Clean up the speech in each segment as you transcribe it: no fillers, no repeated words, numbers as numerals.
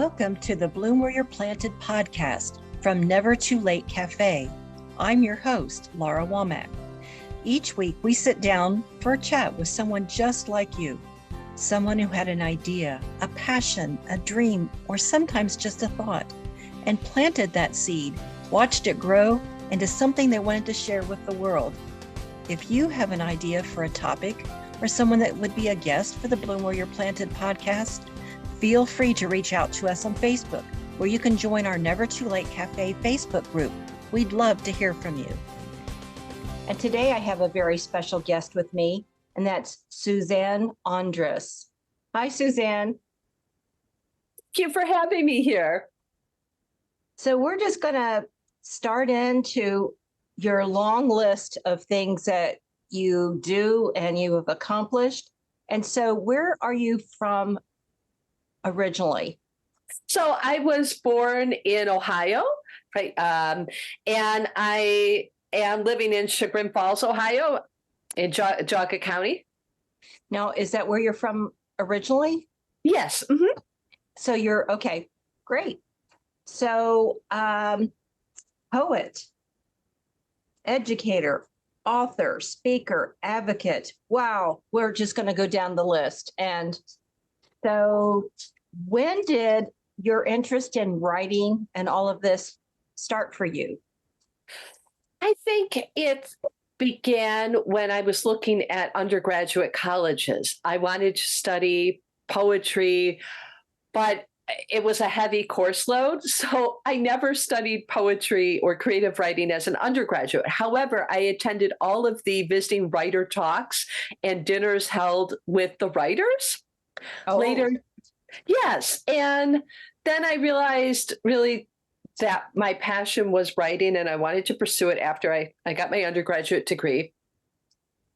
Welcome to the Bloom Where You're Planted podcast from Never Too Late Cafe. I'm your host, Laura Womack. Each week, we sit down for a chat with someone just like you, someone who had an idea, a passion, a dream, or sometimes just a thought, and planted that seed, watched it grow into something they wanted to share with the world. If you have an idea for a topic or someone that would be a guest for the Bloom Where You're Planted podcast, feel free to reach out to us on Facebook, where you can join our Never Too Late Cafe Facebook group. We'd love to hear from you. And today I have a very special guest with me, and that's Suzanne Ondrus. Hi, Suzanne. Thank you for having me here. So we're just going to start into your long list of things that you do and you have accomplished. And so where are you from originally? So I was born in Ohio, right? And I am living in Chagrin Falls, Ohio, in Geauga County. Now, is that where you're from originally? Yes. Mm-hmm. So you're, okay, great. So poet, educator, author, speaker, advocate. Wow, we're just going to go down the list. And so when did your interest in writing and all of this start for you? I think it began when I was looking at undergraduate colleges. I wanted to study poetry, but it was a heavy course load. So I never studied poetry or creative writing as an undergraduate. However, I attended all of the visiting writer talks and dinners held with the writers. Later. Yes. And then I realized really that my passion was writing and I wanted to pursue it after I got my undergraduate degree.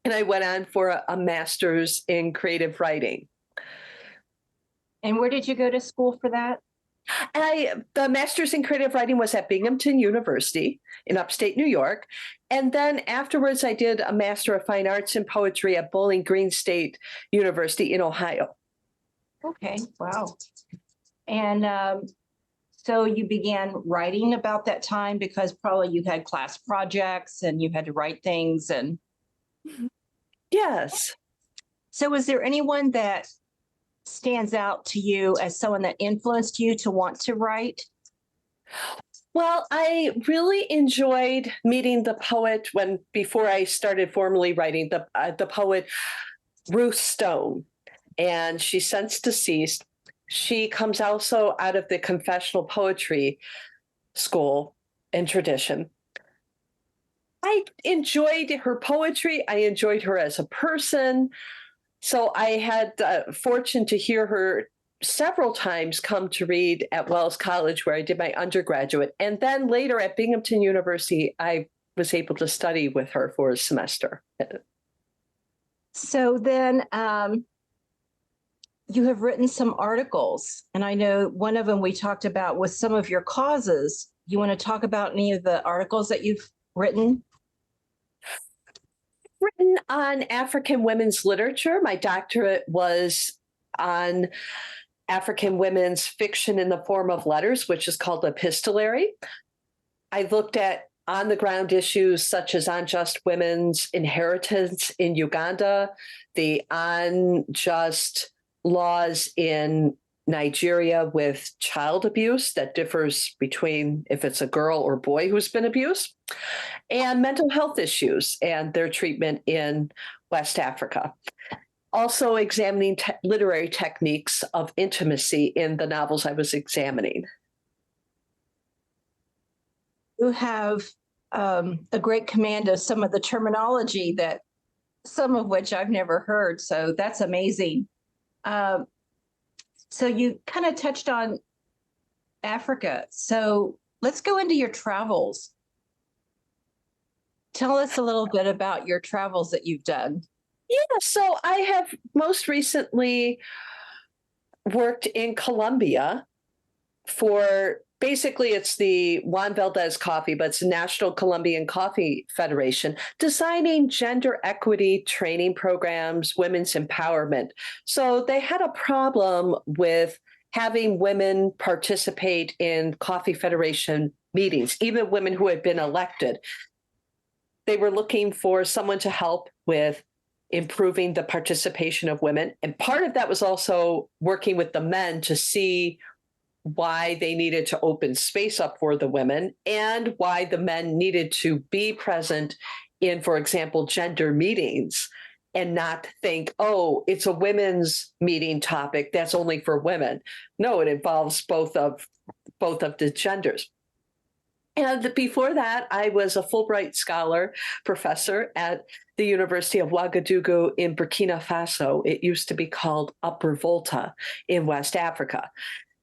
And I went on for a master's in creative writing. And where did you go to school for that? The master's in creative writing was at Binghamton University in upstate New York. And then afterwards, I did a Master of Fine Arts in Poetry at Bowling Green State University in Ohio. Okay, wow. And so you began writing about that time because probably you had class projects and you had to write things and... Yes. So was there anyone that stands out to you as someone that influenced you to want to write? Well, I really enjoyed meeting the poet before I started formally writing, the poet Ruth Stone, and she's since deceased. She comes also out of the confessional poetry school and tradition. I enjoyed her poetry. I enjoyed her as a person. So I had the fortune to hear her several times come to read at Wells College, where I did my undergraduate. And then later at Binghamton University, I was able to study with her for a semester. So then you have written some articles, and I know one of them we talked about was some of your causes. You want to talk about any of the articles that you've written? Written on African women's literature. My doctorate was on African women's fiction in the form of letters, which is called epistolary. I looked at on-the-ground issues such as unjust women's inheritance in Uganda, the unjust laws in Nigeria with child abuse that differs between if it's a girl or boy who's been abused, and mental health issues and their treatment in West Africa. Also examining literary techniques of intimacy in the novels I was examining. You have a great command of some of the terminology that some of which I've never heard. So that's amazing. So you kind of touched on Africa. So let's go into your travels. Tell us a little bit about your travels that you've done. Yeah, so I have most recently worked in Colombia for basically it's the Juan Valdez Coffee, but it's the National Colombian Coffee Federation, designing gender equity training programs, women's empowerment. So they had a problem with having women participate in Coffee Federation meetings, even women who had been elected. They were looking for someone to help with improving the participation of women. And part of that was also working with the men to see why they needed to open space up for the women and why the men needed to be present in, for example, gender meetings and not think, oh, it's a women's meeting topic that's only for women. No, it involves both of the genders. And before that, I was a Fulbright Scholar professor at the University of Ouagadougou in Burkina Faso. It used to be called Upper Volta in West Africa,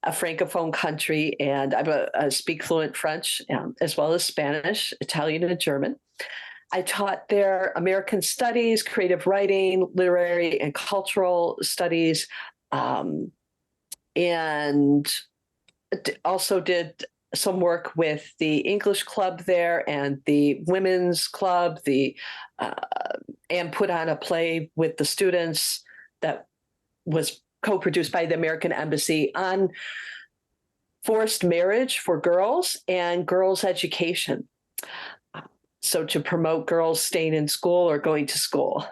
a Francophone country. And I speak fluent French as well as Spanish, Italian, and German. I taught there American studies, creative writing, literary and cultural studies, and also did some work with the English club there and the women's club, and put on a play with the students that was co-produced by the American Embassy on forced marriage for girls and girls' education. So to promote girls staying in school or going to school.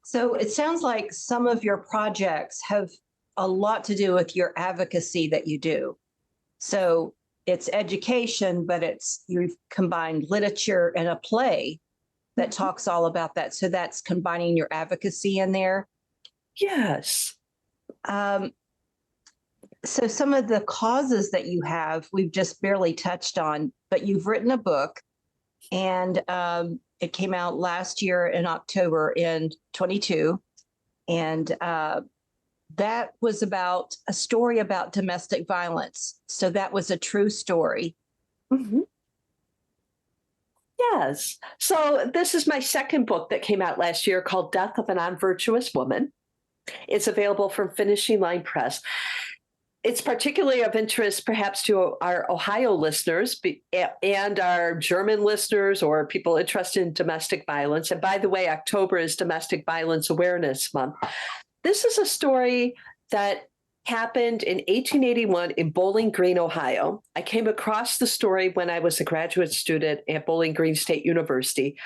So it sounds like some of your projects have a lot to do with your advocacy that you do. So it's education, but you've combined literature and a play that talks all about that. So that's combining your advocacy in there. Yes. So some of the causes that you have, we've just barely touched on, but you've written a book, and it came out last year in October in 22. And that was about a story about domestic violence. So that was a true story. Mm-hmm. Yes. So this is my second book that came out last year called Death of an Unvirtuous Woman. It's available from Finishing Line Press. It's particularly of interest perhaps to our Ohio listeners and our German listeners or people interested in domestic violence. And by the way, October is Domestic Violence Awareness Month. This is a story that happened in 1881 in Bowling Green, Ohio. I came across the story when I was a graduate student at Bowling Green State University.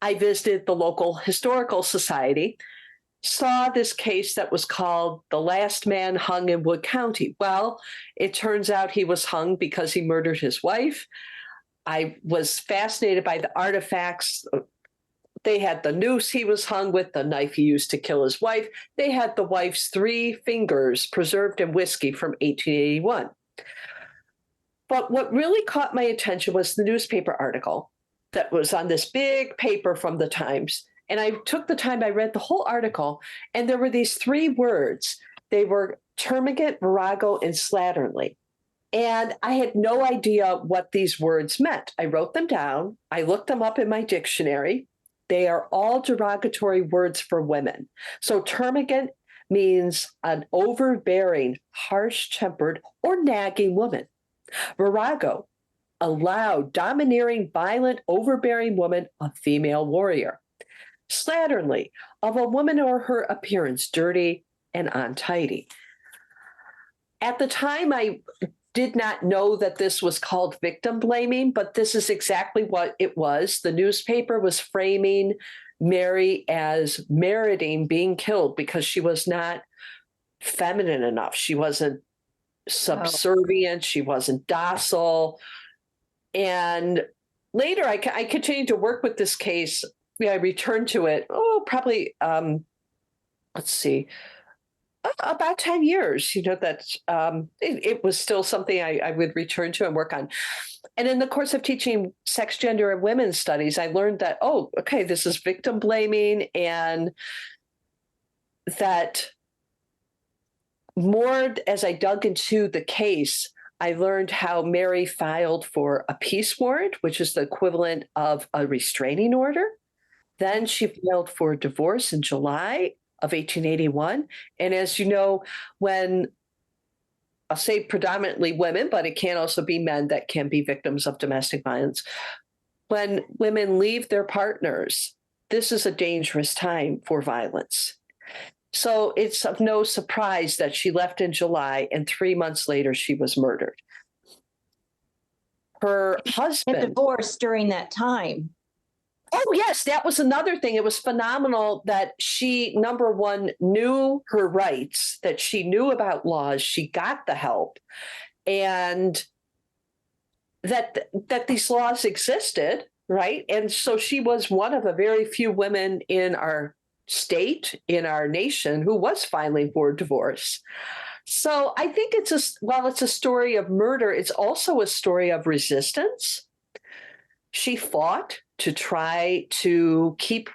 I visited the local historical society, saw this case that was called The Last Man Hung in Wood County. Well, it turns out he was hung because he murdered his wife. I was fascinated by the artifacts. They had the noose he was hung with, the knife he used to kill his wife. They had the wife's 3 fingers preserved in whiskey from 1881. But what really caught my attention was the newspaper article that was on this big paper from the Times. And I took the time, I read the whole article, and there were these 3 words. They were termagant, virago, and slatternly. And I had no idea what these words meant. I wrote them down. I looked them up in my dictionary. They are all derogatory words for women. So termagant means an overbearing, harsh-tempered, or nagging woman. Virago, a loud, domineering, violent, overbearing woman, a female warrior. Slatternly, of a woman or her appearance dirty and untidy. At the time, I did not know that this was called victim blaming, but this is exactly what it was. The newspaper was framing Mary as meriting being killed because she was not feminine enough. She wasn't subservient. She wasn't docile. And later, I continued to work with this case. I returned to it, probably, let's see, about 10 years, that it was still something I would return to and work on. And in the course of teaching sex, gender, and women's studies, I learned that, this is victim blaming, and that more as I dug into the case, I learned how Mary filed for a peace warrant, which is the equivalent of a restraining order. Then she filed for divorce in July of 1881. And as you know, when I'll say predominantly women, but it can also be men that can be victims of domestic violence. When women leave their partners, this is a dangerous time for violence. So it's of no surprise that she left in July and 3 months later she was murdered. Her And husband. divorced during that time. Oh, yes, that was another thing. It was phenomenal that she, number one, knew her rights, that she knew about laws, she got the help, and that these laws existed, right? And so she was one of a very few women in our state, in our nation, who was filing for divorce. So I think while it's a story of murder, it's also a story of resistance. She fought to try to keep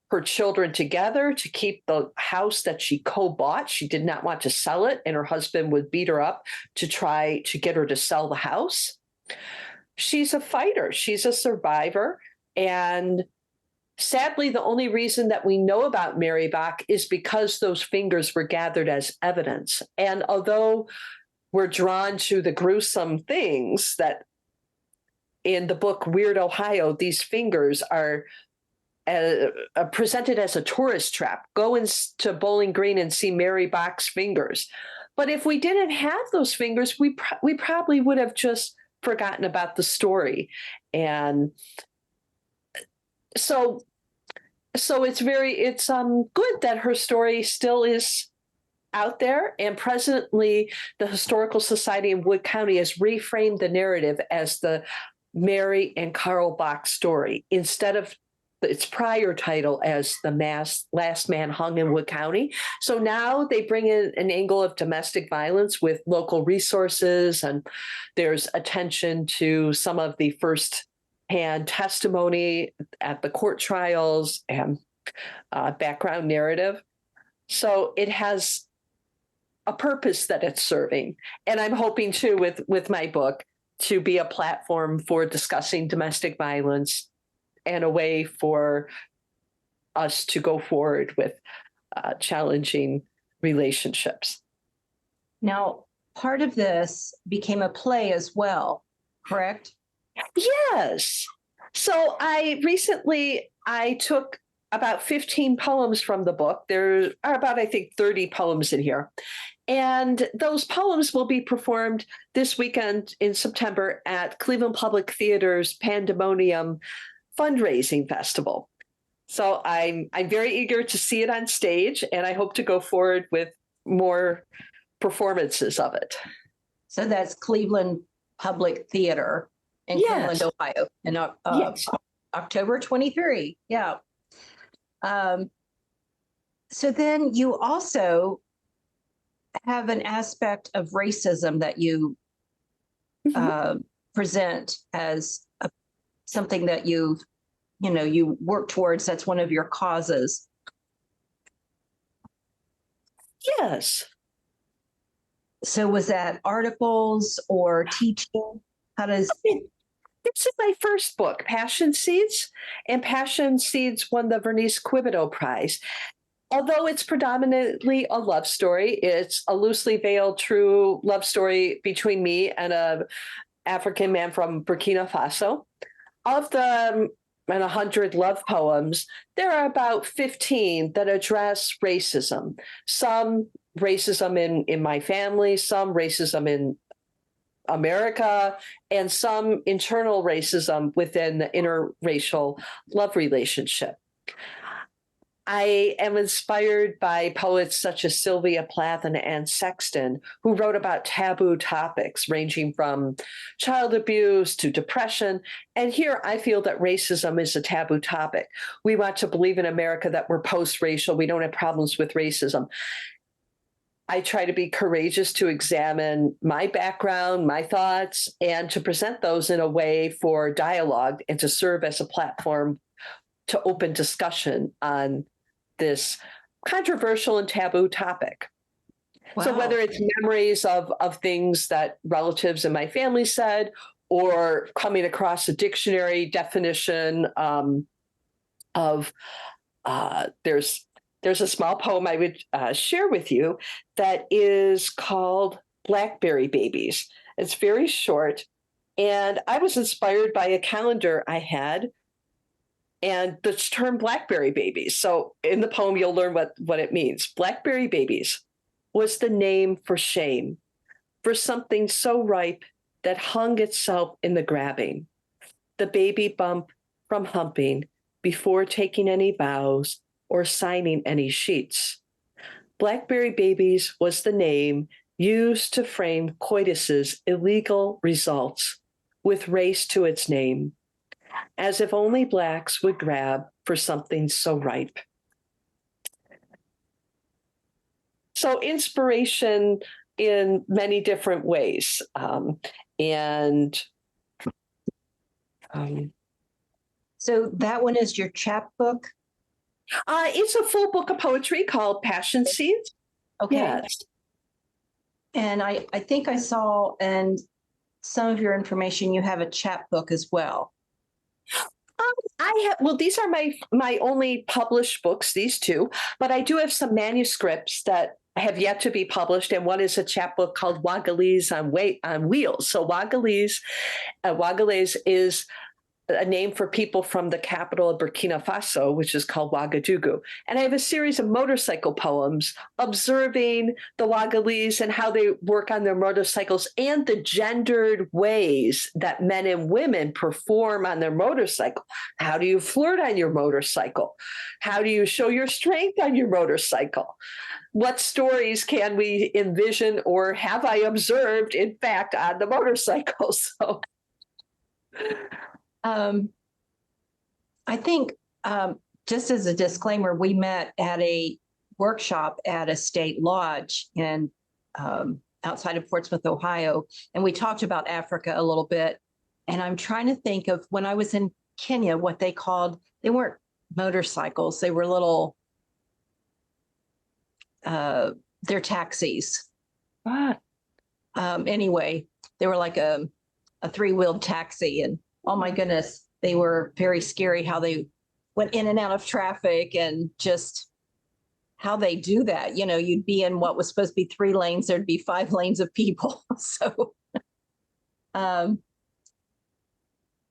her children together, to keep the house that she co-bought. She did not want to sell it, and her husband would beat her up to try to get her to sell the house. She's a fighter. She's a survivor. And sadly, the only reason that we know about Mary Bach is because those fingers were gathered as evidence. And although we're drawn to the gruesome things that in the book Weird Ohio, these fingers are presented as a tourist trap. Go into Bowling Green and see Mary Bach's fingers. But if we didn't have those fingers, we probably would have just forgotten about the story. And so it's good that her story still is out there. And presently, the Historical Society in Wood County has reframed the narrative as the Mary and Carl Bach story instead of its prior title as the last man hung in Wood County. So now they bring in an angle of domestic violence with local resources, and there's attention to some of the first-hand testimony at the court trials and background narrative. So it has a purpose that it's serving. And I'm hoping too with my book to be a platform for discussing domestic violence and a way for us to go forward with challenging relationships. Now, part of this became a play as well, correct? Yes. So I took about 15 poems from the book. There are about, I think, 30 poems in here. And those poems will be performed this weekend in September at Cleveland Public Theater's Pandemonium fundraising festival. So I'm very eager to see it on stage, and I hope to go forward with more performances of it. So that's Cleveland Public Theater in Cleveland, Ohio, in October 23. Yeah. So then you also have an aspect of racism that you present as something that you work towards. That's one of your causes. Yes. So was that articles or teaching? How does... This is my first book, Passion Seeds, and Passion Seeds won the Vernice Quibido Prize. Although it's predominantly a love story, it's a loosely veiled true love story between me and an African man from Burkina Faso. Of the 100 love poems, there are about 15 that address racism. Some racism in my family, some racism in America, and some internal racism within the interracial love relationship. I am inspired by poets such as Sylvia Plath and Anne Sexton, who wrote about taboo topics ranging from child abuse to depression. And here I feel that racism is a taboo topic. We want to believe in America that we're post-racial. We don't have problems with racism. I try to be courageous to examine my background, my thoughts, and to present those in a way for dialogue and to serve as a platform to open discussion on this controversial and taboo topic. Wow. So whether it's memories of things that relatives in my family said, or coming across a dictionary definition of there's a small poem I would share with you that is called Blackberry Babies. It's very short. And I was inspired by a calendar I had and the term blackberry babies. So in the poem, you'll learn what it means. Blackberry babies was the name for shame, for something so ripe that hung itself in the grabbing, the baby bump from humping before taking any vows or signing any sheets. Blackberry babies was the name used to frame coitus's illegal results with race to its name, as if only blacks would grab for something so ripe. So inspiration in many different ways. So that one is your chapbook? It's a full book of poetry called Passion Seeds. Okay. Yes. And I think I saw in some of your information, you have a chapbook as well. These are my only published books, these two, but I do have some manuscripts that have yet to be published, and one is a chapbook called Wagalese on Wheels. So Wagalese is a name for people from the capital of Burkina Faso, which is called Ouagadougou. And I have a series of motorcycle poems observing the Wagalese and how they work on their motorcycles and the gendered ways that men and women perform on their motorcycle. How do you flirt on your motorcycle? How do you show your strength on your motorcycle? What stories can we envision or have I observed, in fact, on the motorcycle? So I think just as a disclaimer, we met at a workshop at a state lodge in outside of Portsmouth, Ohio, and we talked about Africa a little bit. And I'm trying to think of when I was in Kenya, what they weren't motorcycles, they were little, they're taxis. Anyway, they were like a three-wheeled taxi, and oh my goodness, they were very scary how they went in and out of traffic and just how they do that. You know, you'd be in what was supposed to be 3 lanes, there'd be 5 lanes of people.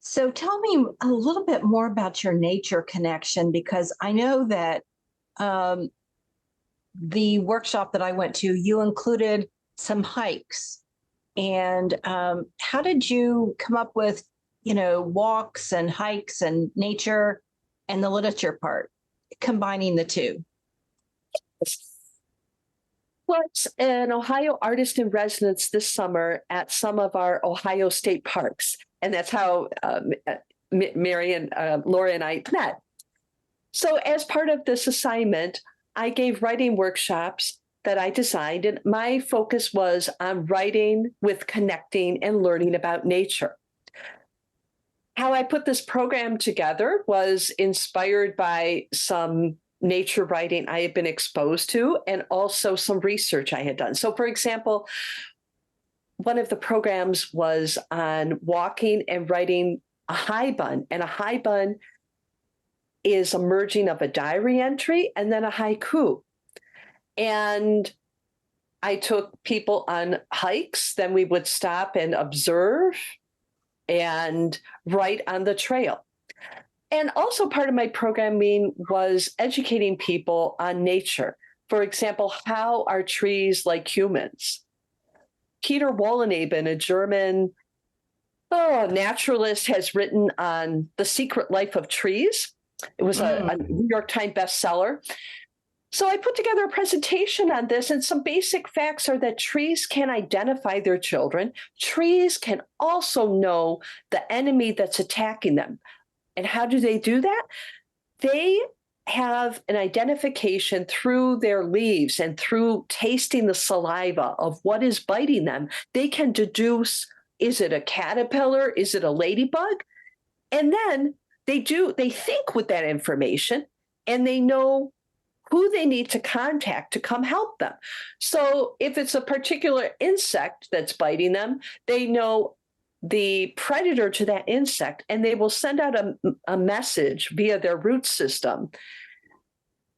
So tell me a little bit more about your nature connection, because I know that the workshop that I went to, you included some hikes. And how did you come up with, walks and hikes and nature and the literature part, combining the two? Was an Ohio artist in residence this summer at some of our Ohio state parks. And that's how Mary and Laura and I met. So as part of this assignment, I gave writing workshops that I designed, and my focus was on writing with connecting and learning about nature. How I put this program together was inspired by some nature writing I had been exposed to, and also some research I had done. So, for example, one of the programs was on walking and writing a high bun, and a high bun is a merging of a diary entry and then a haiku. And I took people on hikes, then we would stop and observe and write on the trail. And also part of my programming was educating people on nature. For example, how are trees like humans? Peter Wohlleben, a German naturalist, has written on The Secret Life of Trees. It was a New York Times bestseller. So I put together a presentation on this, and some basic facts are that trees can identify their children. Trees can also know the enemy that's attacking them. And how do they do that? They have an identification through their leaves and through tasting the saliva of what is biting them. They can deduce, is it a caterpillar? Is it a ladybug? And then they think with that information, and they know who they need to contact to come help them. So if it's a particular insect that's biting them, they know the predator to that insect, and they will send out a message via their root system.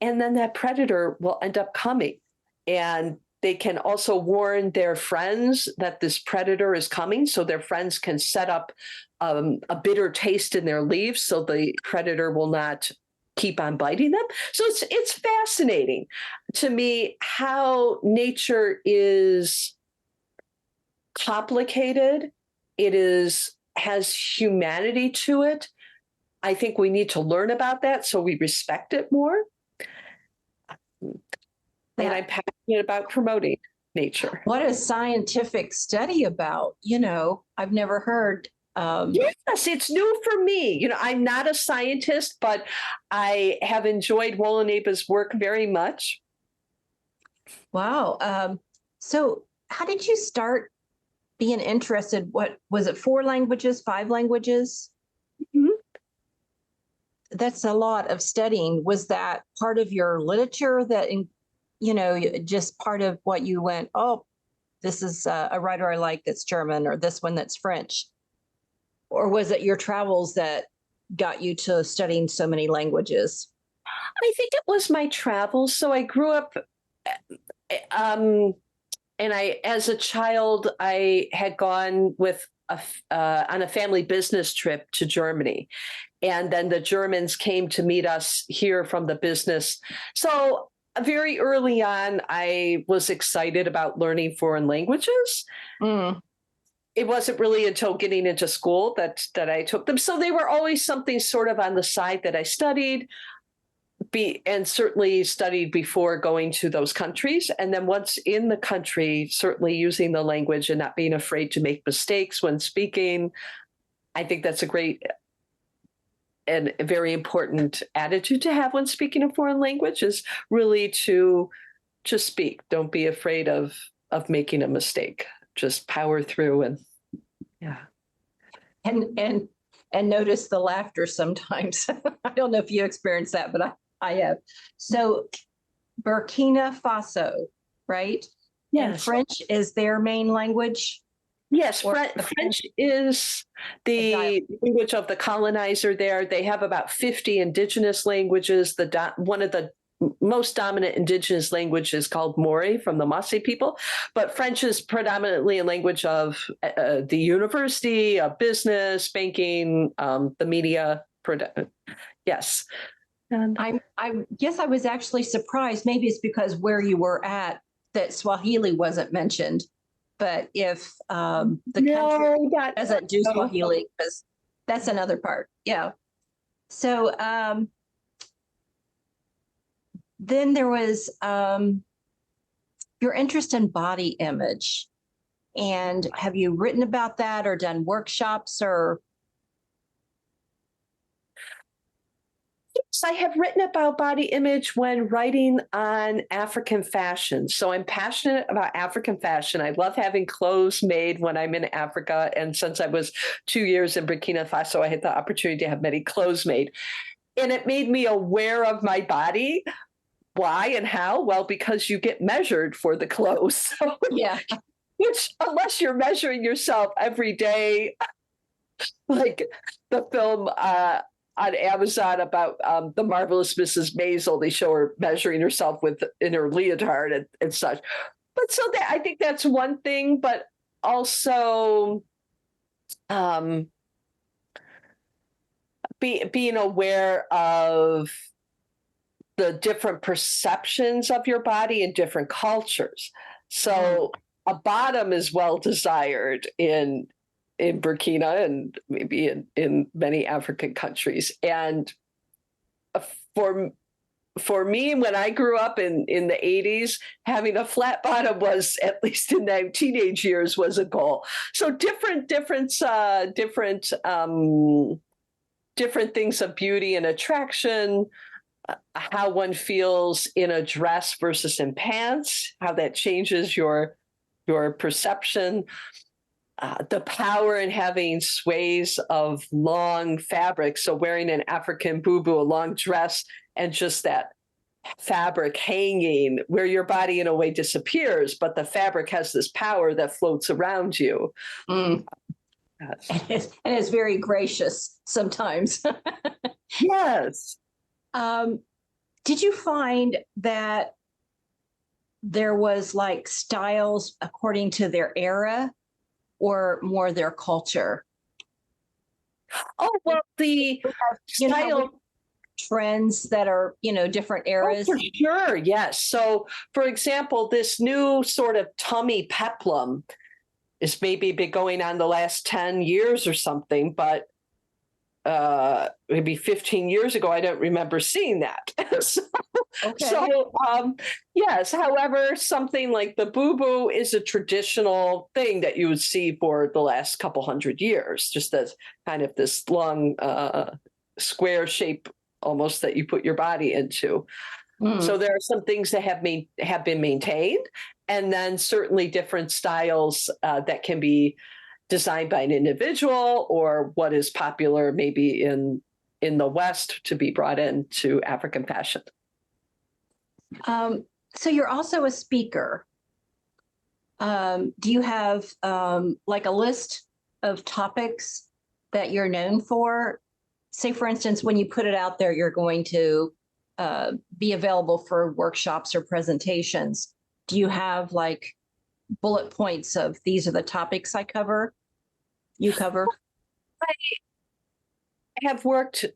And then that predator will end up coming. And They can also warn their friends that this predator is coming, so their friends can set up a bitter taste in their leaves so the predator will not keep on biting them. So it's fascinating to me how nature is complicated. It has humanity to it. I think we need to learn about that so we respect it more. And I'm passionate about promoting nature. What a scientific study about, I've never heard. Yes, it's new for me. I'm not a scientist, but I have enjoyed Wolaneba's work very much. Wow. So how did you start being interested? What was it, 4 languages, 5 languages? Mm-hmm. That's a lot of studying. Was that part of your literature that, just part of what you went, oh, this is a writer I like that's German, or this one that's French? Or was it your travels that got you to studying so many languages? I think it was my travels. So I grew up, and as a child, I had gone with on a family business trip to Germany. And then the Germans came to meet us here from the business. So very early on, I was excited about learning foreign languages. Mm. It wasn't really until getting into school that I took them. So they were always something sort of on the side that I studied, and certainly studied before going to those countries. And then once in the country, certainly using the language and not being afraid to make mistakes when speaking. I think that's a great and a very important attitude to have when speaking a foreign language, is really to just speak. Don't be afraid of making a mistake. Just power through. And yeah. And notice the laughter sometimes. I don't know if you experience that, but I have. So Burkina Faso, right? Yes. And French is their main language? Yes, French is the language of the colonizer there. They have about 50 indigenous languages. One of the most dominant indigenous language is called Maori from the Maasai people, but French is predominantly a language of the university, of business, banking, the media. Yes. And I guess I was actually surprised. Maybe it's because where you were at that Swahili wasn't mentioned. But if the country doesn't do Swahili, because that's another part. Yeah. So then there was your interest in body image. And have you written about that or done workshops or? Yes, I have written about body image when writing on African fashion. So I'm passionate about African fashion. I love having clothes made when I'm in Africa. And since I was 2 years in Burkina Faso, I had the opportunity to have many clothes made. And it made me aware of my body. Why and how? Well, because you get measured for the clothes. So, yeah. Which, unless you're measuring yourself every day, like the film on Amazon about the marvelous Mrs. Maisel, they show her measuring herself in her leotard and such. But so I think that's one thing, but also being aware of the different perceptions of your body in different cultures. So a bottom is well desired in Burkina and maybe in many African countries. And for me, when I grew up in the 80s, having a flat bottom was, at least in my teenage years, was a goal. So different things of beauty and attraction, how one feels in a dress versus in pants, how that changes your perception. The power in having sways of long fabric. So wearing an African bubu, a long dress, and just that fabric hanging where your body in a way disappears, but the fabric has this power that floats around you. Mm. Yes. And it's very gracious sometimes. Yes. Did you find that there was like styles according to their era or more their culture? Oh, well, the You know, how style. trends that are, different Oh, eras. for sure, yes. So, for example, this new sort of tummy peplum is maybe been going on the last 10 years or something, but maybe 15 years ago, I don't remember seeing that. so, Okay. yes, however, something like the boo-boo is a traditional thing that you would see for the last couple hundred years, just as kind of this long square shape almost that you put your body into. So there are some things that have been maintained, and then certainly different styles that can be designed by an individual, or what is popular maybe in the West to be brought into African fashion. So you're also a speaker. Do you have like a list of topics that you're known for? Say, for instance, when you put it out there, you're going to be available for workshops or presentations. Do you have like bullet points of these are the topics you cover? I have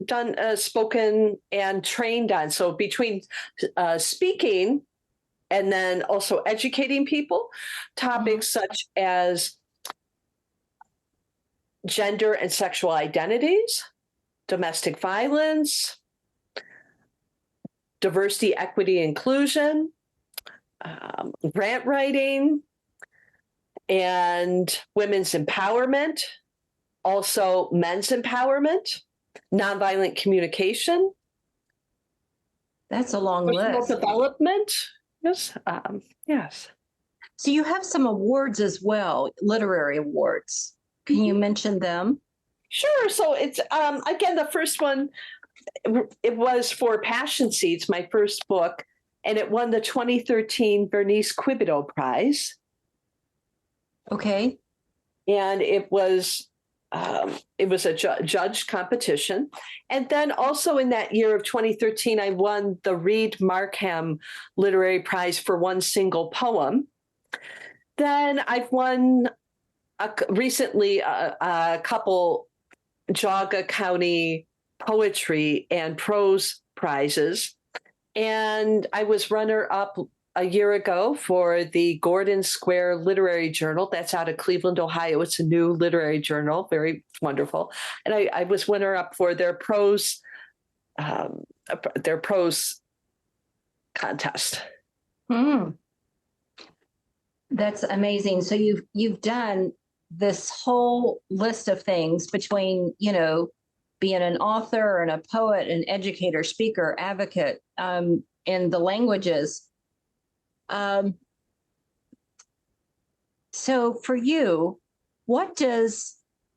done spoken and trained on. So between speaking and then also educating people, topics such as gender and sexual identities, domestic violence, diversity, equity, inclusion, grant writing, and women's empowerment, also men's empowerment, nonviolent communication. That's a long personal list. Development. Yes. Yes. So you have some awards as well, literary awards. Can you mention them? Sure. So it's again, the first one, it was for Passion Seeds, my first book, and it won the 2013 Bernice Quibido Prize. Okay. And it was a judged competition. And then also in that year of 2013, I won the Reed Markham Literary Prize for one single poem. Then I've won recently a couple Geauga County poetry and prose prizes. And I was runner-up a year ago for the Gordon Square Literary Journal. That's out of Cleveland, Ohio. It's a new literary journal, very wonderful. And I was runner-up for their prose contest. That's amazing. So you've done this whole list of things between, being an author and a poet, an educator, speaker, advocate, in the languages. So for you, what does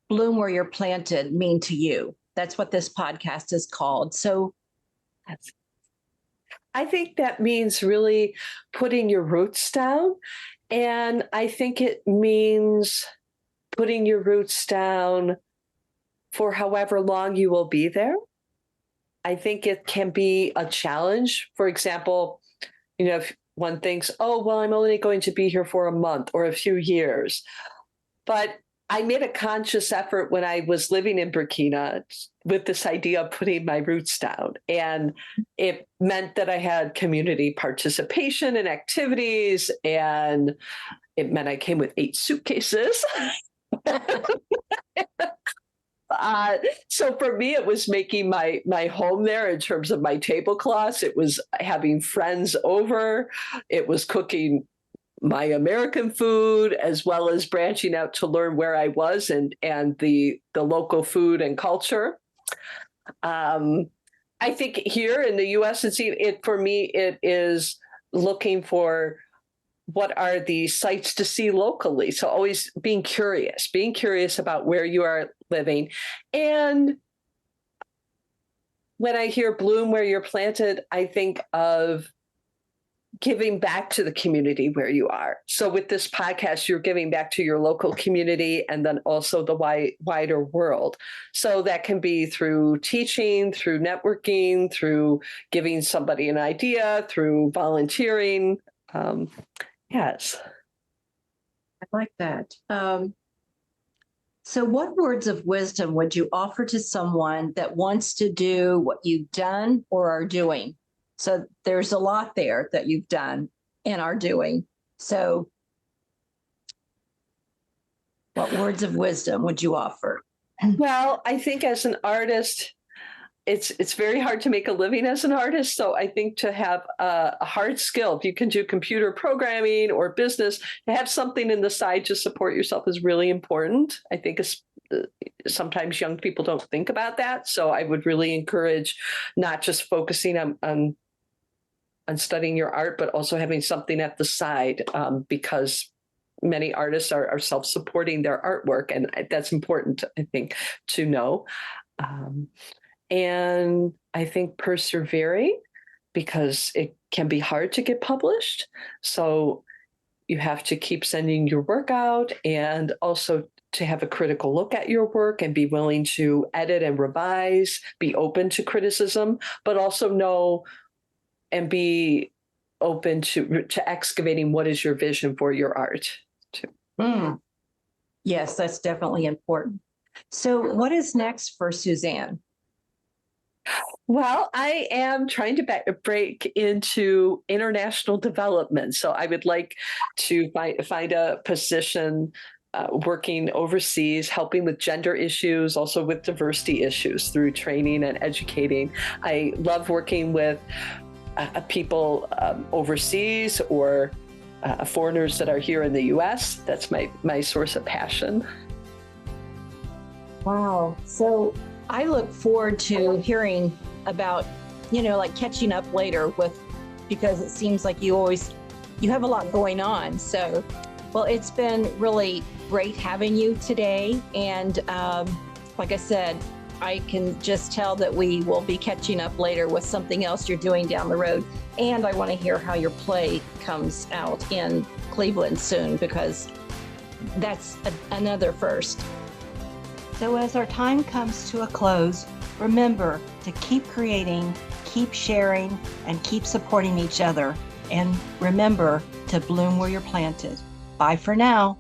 Bloom Where You're Planted mean to you? That's what this podcast is called. So I think that means really putting your roots down. And I think it means putting your roots down for however long you will be there. I think it can be a challenge. For example, if one thinks, oh, well, I'm only going to be here for a month or a few years. But I made a conscious effort when I was living in Burkina with this idea of putting my roots down. And it meant that I had community participation and activities. And it meant I came with 8 suitcases. So for me, it was making my home there in terms of my tablecloths. It was having friends over. It was cooking my American food, as well as branching out to learn where I was and the local food and culture. I think here in the U.S., for me, it is looking for what are the sites to see locally. So always being curious about where you are living. And when I hear Bloom Where You're Planted, I think of giving back to the community where you are. So with this podcast, you're giving back to your local community and then also the wider world. So that can be through teaching, through networking, through giving somebody an idea, through volunteering. Yes. I like that. So, what words of wisdom would you offer to someone that wants to do what you've done or are doing? So, there's a lot there that you've done and are doing. So, what words of wisdom would you offer? Well, I think as an artist, it's very hard to make a living as an artist. So I think to have a hard skill, if you can do computer programming or business, to have something in the side to support yourself is really important. I think sometimes young people don't think about that. So I would really encourage not just focusing on studying your art, but also having something at the side, because many artists are self-supporting their artwork, and that's important, I think, to know. And I think persevering, because it can be hard to get published. So you have to keep sending your work out, and also to have a critical look at your work and be willing to edit and revise, be open to criticism, but also know and be open to excavating what is your vision for your art too. Yes, that's definitely important. So, what is next for Suzanne? Well, I am trying to break into international development. So I would like to find a position working overseas, helping with gender issues, also with diversity issues through training and educating. I love working with people overseas, or foreigners that are here in the US. That's my source of passion. Wow. So I look forward to hearing about, like catching up later because it seems like you have a lot going on. So, well, it's been really great having you today. And like I said, I can just tell that we will be catching up later with something else you're doing down the road. And I want to hear how your play comes out in Cleveland soon, because that's another first. So as our time comes to a close, remember to keep creating, keep sharing, and keep supporting each other. And remember to bloom where you're planted. Bye for now.